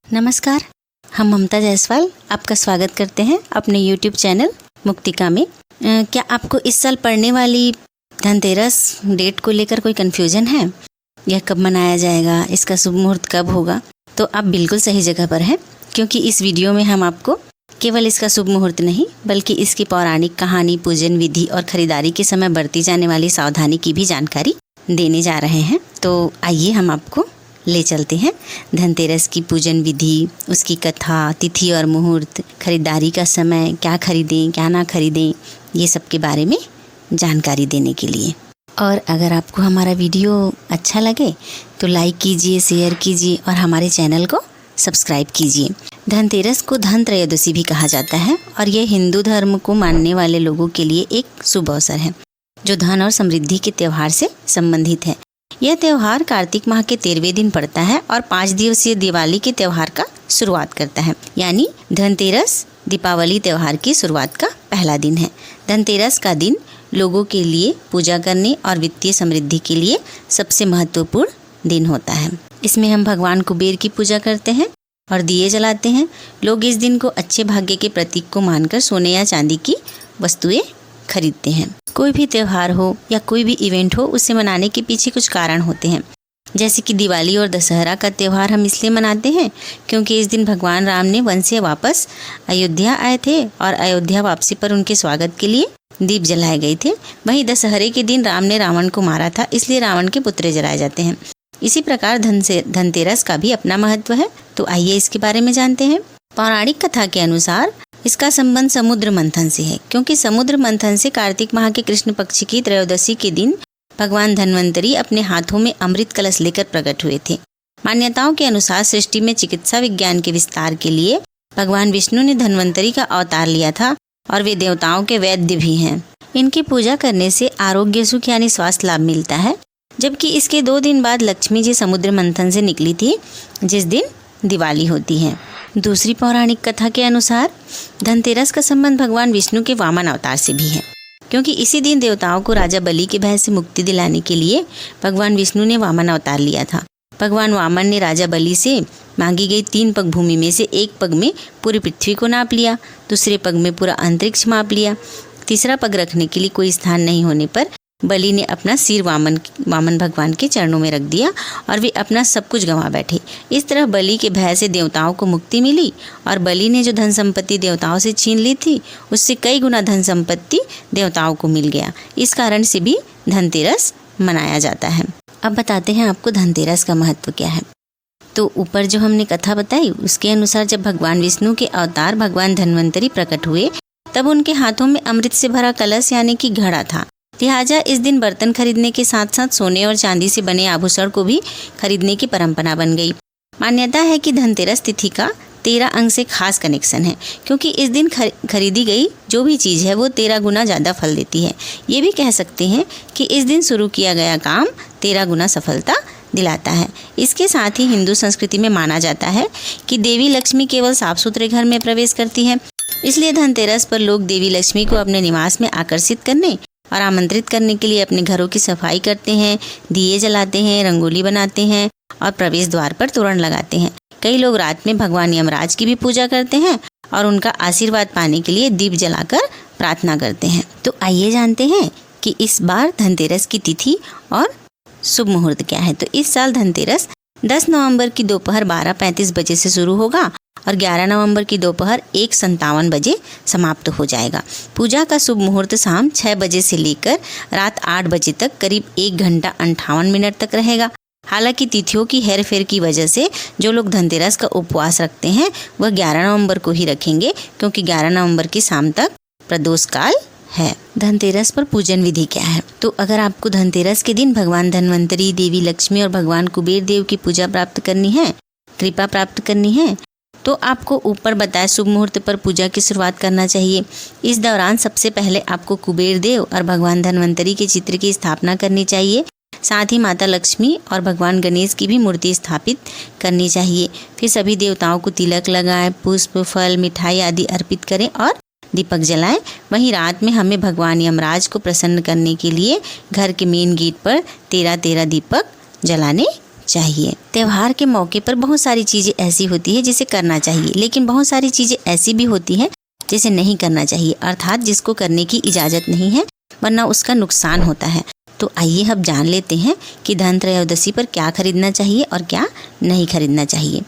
नमस्कार, हम ममता जायसवाल आपका स्वागत करते हैं अपने YouTube चैनल मुक्तिका में। क्या आपको इस साल पड़ने वाली धनतेरस डेट को लेकर कोई कन्फ्यूजन है? यह कब मनाया जाएगा, इसका शुभ मुहूर्त कब होगा? तो आप बिल्कुल सही जगह पर हैं, क्योंकि इस वीडियो में हम आपको केवल इसका शुभ मुहूर्त नहीं बल्कि इसकी पौराणिक कहानी, पूजन विधि और खरीदारी के समय बरती जाने वाली सावधानी की भी जानकारी देने जा रहे हैं। तो आइए हम आपको ले चलते हैं धनतेरस की पूजन विधि, उसकी कथा, तिथि और मुहूर्त, खरीदारी का समय, क्या खरीदें क्या ना खरीदें, ये सब के बारे में जानकारी देने के लिए। और अगर आपको हमारा वीडियो अच्छा लगे तो लाइक कीजिए, शेयर कीजिए और हमारे चैनल को सब्सक्राइब कीजिए। धनतेरस को धन त्रयोदशी भी कहा जाता है और यह हिंदू धर्म को मानने वाले लोगों के लिए एक शुभ अवसर है जो धन और समृद्धि के त्यौहार से संबंधित है। यह त्यौहार कार्तिक माह के 13वें दिन पड़ता है और 5 दिवसीय दिवाली के त्यौहार का शुरुआत करता है, यानी धनतेरस दीपावली त्यौहार की शुरुआत का पहला दिन है। धनतेरस का दिन लोगों के लिए पूजा करने और वित्तीय समृद्धि के लिए सबसे महत्वपूर्ण दिन होता है। इसमें हम भगवान कुबेर की पूजा करते हैं और दिए जलाते हैं। लोग इस दिन को अच्छे भाग्य के प्रतीक को मानकर सोने या चांदी की वस्तुएं खरीदते हैं। कोई भी त्यौहार हो या कोई भी इवेंट हो, उसे मनाने के पीछे कुछ कारण होते हैं। जैसे कि दिवाली और दशहरा का त्यौहार हम इसलिए मनाते हैं क्योंकि इस दिन भगवान राम ने वन से वापस अयोध्या आए थे और अयोध्या वापसी पर उनके स्वागत के लिए दीप जलाए गए थे। वहीं दशहरे के दिन राम ने रावण को मारा था, इसलिए रावण के पुतले जलाए जाते हैं। इसी प्रकार धनतेरस का भी अपना महत्व है। तो आइए इसके बारे में जानते हैं। पौराणिक कथा के अनुसार इसका संबंध समुद्र मंथन से है, क्योंकि समुद्र मंथन से कार्तिक माह के कृष्ण पक्ष की त्रयोदशी के दिन भगवान धन्वंतरी अपने हाथों में अमृत कलश लेकर प्रकट हुए थे। मान्यताओं के अनुसार सृष्टि में चिकित्सा विज्ञान के विस्तार के लिए भगवान विष्णु ने धन्वंतरी का अवतार लिया था और वे देवताओं के वैद्य भी हैं। इनकी पूजा करने से आरोग्य सुख यानी स्वास्थ्य लाभ मिलता है। जबकि इसके 2 दिन बाद लक्ष्मी जी समुद्र मंथन से निकली थी, जिस दिन दिवाली होती है। दूसरी पौराणिक कथा के अनुसार धनतेरस का संबंध भगवान विष्णु के वामन अवतार से भी है, क्योंकि इसी दिन देवताओं को राजा बलि के भय से मुक्ति दिलाने के लिए भगवान विष्णु ने वामन अवतार लिया था। भगवान वामन ने राजा बलि से मांगी गई 3 पग भूमि में से एक पग में पूरी पृथ्वी को नाप लिया, दूसरे पग में पूरा अंतरिक्ष माप लिया, तीसरा पग रखने के लिए कोई स्थान नहीं होने पर बलि ने अपना सिर वामन भगवान के चरणों में रख दिया और वे अपना सब कुछ गंवा बैठे। इस तरह बलि के भय से देवताओं को मुक्ति मिली और बलि ने जो धन संपत्ति देवताओं से छीन ली थी, उससे कई गुना धन संपत्ति देवताओं को मिल गया। इस कारण से भी धनतेरस मनाया जाता है। अब बताते हैं आपको धनतेरस का महत्व क्या है। तो ऊपर जो हमने कथा बताई उसके अनुसार जब भगवान विष्णु के अवतार भगवान धन्वंतरी प्रकट हुए, तब उनके हाथों में अमृत से भरा कलश यानी कि घड़ा था। लिहाजा इस दिन बर्तन खरीदने के साथ साथ सोने और चांदी से बने आभूषण को भी खरीदने की परंपरा बन गई। मान्यता है कि धनतेरस तिथि का 13 अंक से खास कनेक्शन है, क्योंकि इस दिन खरीदी गई जो भी चीज़ है वो 13 गुना ज़्यादा फल देती है। ये भी कह सकते हैं कि इस दिन शुरू किया गया काम 13 गुना सफलता दिलाता है। इसके साथ ही हिंदू संस्कृति में माना जाता है कि देवी लक्ष्मी केवल साफ सुथरे घर में प्रवेश करती है, इसलिए धनतेरस पर लोग देवी लक्ष्मी को अपने निवास में आकर्षित करने और आमंत्रित करने के लिए अपने घरों की सफाई करते हैं, दिए जलाते हैं, रंगोली बनाते हैं और प्रवेश द्वार पर तोरण लगाते हैं। कई लोग रात में भगवान यमराज की भी पूजा करते हैं और उनका आशीर्वाद पाने के लिए दीप जलाकर प्रार्थना करते हैं। तो आइए जानते हैं कि इस बार धनतेरस की तिथि और शुभ मुहूर्त क्या है। तो इस साल धनतेरस 10 नवंबर की दोपहर 12:35 बजे से शुरू होगा और 11 नवंबर की दोपहर 1:57 बजे समाप्त हो जाएगा। पूजा का शुभ मुहूर्त शाम 6 बजे से लेकर रात 8 बजे तक करीब 1 घंटा 58 मिनट तक रहेगा। हालांकि तिथियों की हेरफेर की वजह से जो लोग धनतेरस का उपवास रखते हैं वह 11 नवंबर को ही रखेंगे, क्योंकि 11 नवंबर की शाम तक प्रदोष काल है। धनतेरस पर पूजन विधि क्या है। तो अगर आपको धनतेरस के दिन भगवान धन्वंतरी, देवी लक्ष्मी और भगवान कुबेर देव की पूजा प्राप्त करनी है, कृपा प्राप्त करनी है, तो आपको ऊपर बताए शुभ मुहूर्त पर पूजा की शुरुआत करना चाहिए। इस दौरान सबसे पहले आपको कुबेर देव और भगवान धन्वंतरी के चित्र की स्थापना करनी चाहिए। साथ ही माता लक्ष्मी और भगवान गणेश की भी मूर्ति स्थापित करनी चाहिए। फिर सभी देवताओं को तिलक लगाएं, पुष्प, फल, मिठाई आदि अर्पित करें और दीपक जलाएं। वहीं रात में हमें भगवान यमराज को प्रसन्न करने के लिए घर के मेन गेट पर 13 दीपक जलाने चाहिए। त्योहार के मौके पर बहुत सारी चीज़ें ऐसी होती है जिसे करना चाहिए, लेकिन बहुत सारी चीज़ें ऐसी भी होती हैं जिसे नहीं करना चाहिए, अर्थात जिसको करने की इजाज़त नहीं है वरना उसका नुकसान होता है। तो आइए हम जान लेते हैं कि धनत्रयोदशी पर क्या खरीदना चाहिए और क्या नहीं खरीदना चाहिए।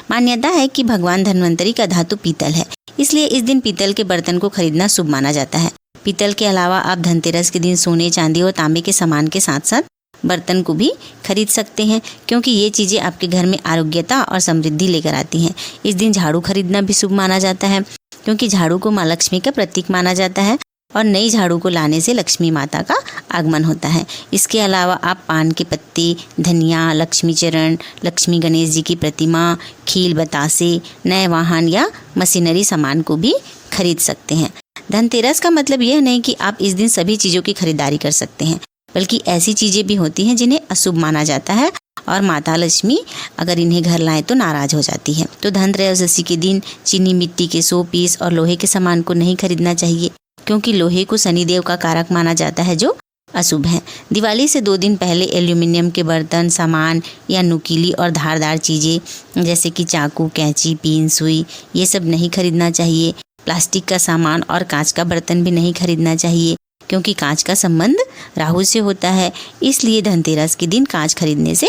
मान्यता है कि भगवान धन्वंतरी का धातु पीतल है, इसलिए इस दिन पीतल के बर्तन को खरीदना शुभ माना जाता है। पीतल के अलावा आप धनतेरस के दिन सोने, चांदी और तांबे के सामान के साथ साथ बर्तन को भी खरीद सकते हैं, क्योंकि ये चीज़ें आपके घर में आरोग्यता और समृद्धि लेकर आती हैं। इस दिन झाड़ू खरीदना भी शुभ माना जाता है, क्योंकि झाड़ू को माँ लक्ष्मी का प्रतीक माना जाता है और नई झाड़ू को लाने से लक्ष्मी माता का आगमन होता है। इसके अलावा आप पान के पत्ते, धनिया, लक्ष्मी चरण, लक्ष्मी गणेश जी की प्रतिमा, खील, बतासे, नए वाहन या मशीनरी सामान को भी खरीद सकते हैं। धनतेरस का मतलब यह नहीं कि आप इस दिन सभी चीज़ों की खरीदारी कर सकते हैं, बल्कि ऐसी चीज़ें भी होती हैं जिन्हें अशुभ माना जाता है और माता लक्ष्मी अगर इन्हें घर लाए तो नाराज हो जाती है। तो धनत्रयोदशी के दिन चीनी मिट्टी के 100 पीस और लोहे के सामान को नहीं खरीदना चाहिए, क्योंकि लोहे को शनिदेव का कारक माना जाता है जो अशुभ है। दिवाली से 2 दिन पहले एल्यूमिनियम के बर्तन, सामान या नुकीली और धारदार चीज़ें जैसे कि चाकू, कैंची, पिन, सुई, ये सब नहीं खरीदना चाहिए। प्लास्टिक का सामान और कांच का बर्तन भी नहीं खरीदना चाहिए, क्योंकि कांच का संबंध राहु से होता है, इसलिए धनतेरस के दिन कांच खरीदने से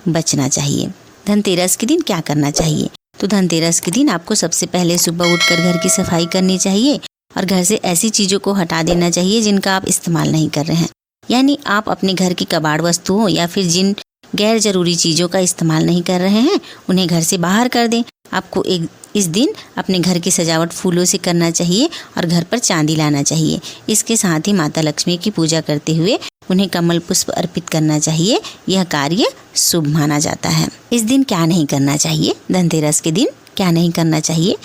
बचना चाहिए। धनतेरस के दिन क्या करना चाहिए? तो धनतेरस के दिन आपको सबसे पहले सुबह उठकर घर की सफाई करनी चाहिए और घर से ऐसी चीज़ों को हटा देना चाहिए जिनका आप इस्तेमाल नहीं कर रहे हैं। यानी आप अपने घर की कबाड़ वस्तुओं या फिर जिन गैर जरूरी चीज़ों का इस्तेमाल नहीं कर रहे हैं उन्हें घर से बाहर कर दें। आपको इस दिन अपने घर की सजावट फूलों से करना चाहिए और घर पर चांदी लाना चाहिए। इसके साथ ही माता लक्ष्मी की पूजा करते हुए उन्हें कमल पुष्प अर्पित करना चाहिए। यह कार्य शुभ माना जाता है। इस दिन क्या नहीं करना चाहिए? धनतेरस के दिन क्या नहीं करना चाहिए?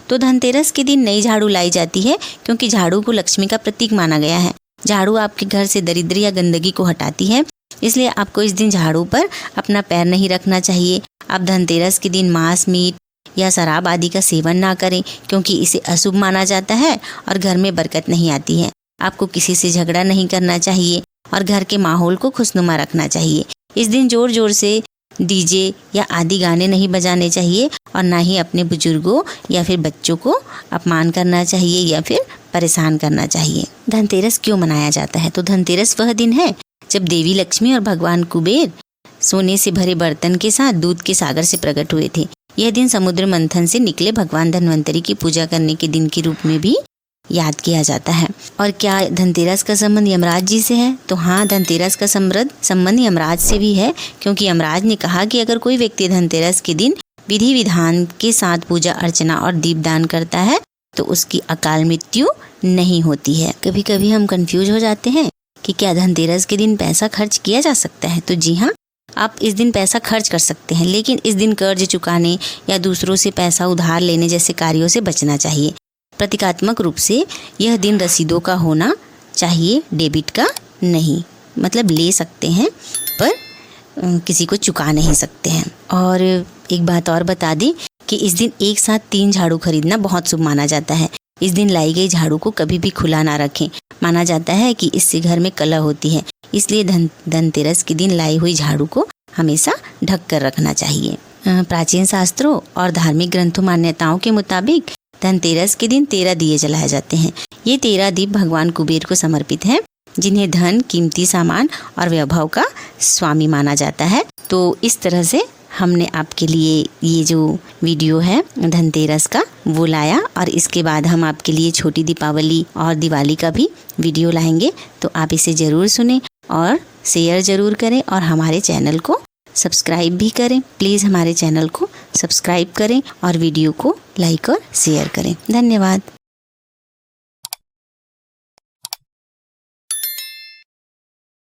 तो धनतेरस के दिन नई झाड़ू लाई जाती है, क्योंकि झाड़ू को लक्ष्मी का प्रतीक माना गया है। झाड़ू आपके घर से दरिद्र या गंदगी को हटाती है, इसलिए आपको इस दिन झाड़ू पर अपना पैर नहीं रखना चाहिए। आप धनतेरस के दिन मांस, मीट या शराब आदि का सेवन ना करें, क्योंकि इसे अशुभ माना जाता है और घर में बरकत नहीं आती है। आपको किसी से झगड़ा नहीं करना चाहिए और घर के माहौल को खुशनुमा रखना चाहिए। इस दिन जोर जोर से डीजे या आदि गाने नहीं बजाने चाहिए और ना ही अपने बुजुर्गों या फिर बच्चों को अपमान करना चाहिए या फिर परेशान करना चाहिए। धनतेरस क्यों मनाया जाता है? तो धनतेरस वह दिन है जब देवी लक्ष्मी और भगवान कुबेर सोने से भरे बर्तन के साथ दूध के सागर से प्रकट हुए थे। यह दिन समुद्र मंथन से निकले भगवान धन्वंतरी की पूजा करने के दिन के रूप में भी याद किया जाता है। और क्या धनतेरस का संबंध यमराज जी से है? तो हाँ, धनतेरस का संबंध यमराज से भी है, क्योंकि यमराज ने कहा कि अगर कोई व्यक्ति धनतेरस के दिन विधि विधान के साथ पूजा अर्चना और दीपदान करता है तो उसकी अकाल मृत्यु नहीं होती है। कभी कभी हम कंफ्यूज हो जाते हैं कि क्या धनतेरस के दिन पैसा खर्च किया जा सकता है? तो जी हाँ, आप इस दिन पैसा खर्च कर सकते हैं, लेकिन इस दिन कर्ज चुकाने या दूसरों से पैसा उधार लेने जैसे कार्यों से बचना चाहिए। प्रतीकात्मक रूप से यह दिन रसीदों का होना चाहिए, डेबिट का नहीं। मतलब ले सकते हैं पर किसी को चुका नहीं सकते हैं। और एक बात और बता दें कि इस दिन एक साथ 3 झाड़ू खरीदना बहुत शुभ माना जाता है। इस दिन लाई गई झाड़ू को कभी भी खुला ना रखें। माना जाता है कि इससे घर में कलह होती है, इसलिए धनतेरस के दिन लाई हुई झाड़ू को हमेशा ढक कर रखना चाहिए। प्राचीन शास्त्रों और धार्मिक ग्रंथों मान्यताओं के मुताबिक धनतेरस के दिन 13 दिए जलाए जाते हैं। ये 13 दीप भगवान कुबेर को समर्पित हैं, जिन्हें धन, कीमती सामान और वैभव का स्वामी माना जाता है। तो इस तरह से हमने आपके लिए ये जो वीडियो है धनतेरस का वो लाया, और इसके बाद हम आपके लिए छोटी दीपावली और दिवाली का भी वीडियो लाएंगे। तो आप इसे ज़रूर सुनें और शेयर ज़रूर करें और हमारे चैनल को सब्सक्राइब भी करें। प्लीज़ हमारे चैनल को सब्सक्राइब करें और वीडियो को लाइक और शेयर करें। धन्यवाद।